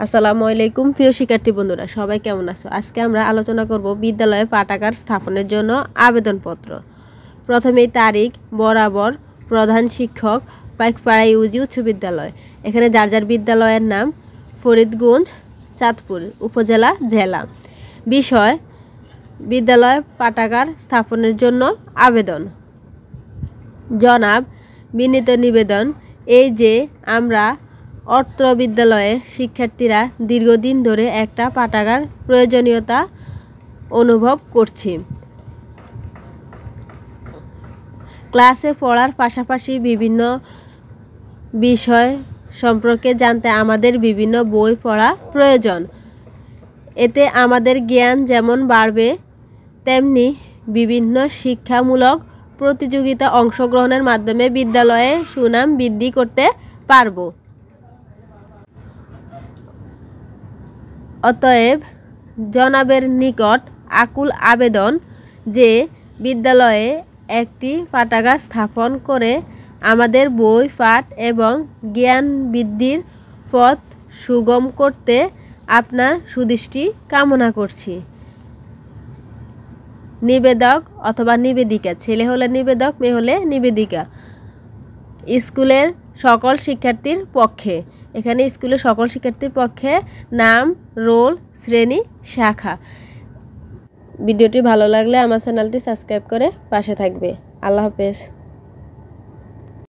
আসসালামু আলাইকুম প্রিয় শিক্ষার্থী বন্ধুরা, সবাই কেমন আছো? আজকে আমরা আলোচনা করব বিদ্যালয়ে পাঠাগার স্থাপনের জন্য আবেদনপত্র। প্রথমেই তারিখ, বরাবর, প্রধান শিক্ষক, পাইকপাড়া ইউজি উচ্চ বিদ্যালয়। এখানে যার যার বিদ্যালয়ের নাম, ফরিদগঞ্জ, চাঁদপুর উপজেলা, জেলা। বিষয়, বিদ্যালয় পাঠাগার স্থাপনের জন্য আবেদন। জনাব, বিনীত নিবেদন, এই যে আমরা অত্র বিদ্যালয়ে শিক্ষার্থীরা দীর্ঘদিন ধরে একটা পাঠাগার প্রয়োজনীয়তা অনুভব করছি। ক্লাসে পড়ার পাশাপাশি বিভিন্ন বিষয় সম্পর্কে জানতে আমাদের বিভিন্ন বই পড়া প্রয়োজন। এতে আমাদের জ্ঞান যেমন বাড়বে, তেমনি বিভিন্ন শিক্ষামূলক প্রতিযোগিতা অংশগ্রহণের মাধ্যমে বিদ্যালয়ে সুনাম বৃদ্ধি করতে পারব। অতএব জনাবের নিকট আকুল আবেদন যে বিদ্যালয়ে একটি পাঠাগার স্থাপন করে আমাদের বই পাঠ এবং জ্ঞান বৃদ্ধির পথ সুগম করতে আপনার সুদৃষ্টি কামনা করছি। নিবেদক অথবা নিবেদিকা, ছেলে হলে নিবেদক, মেয়ে হলে নিবেদিকা। স্কুলের সকল শিক্ষার্থীর পক্ষে, এখানে স্কুলের সকল শিক্ষার্থীর পক্ষে নাম, রোল, শ্রেণী, শাখা। ভিডিওটি ভালো লাগলে আমার চ্যানেলটি সাবস্ক্রাইব করে পাশে থাকবে। আল্লাহ হাফেজ।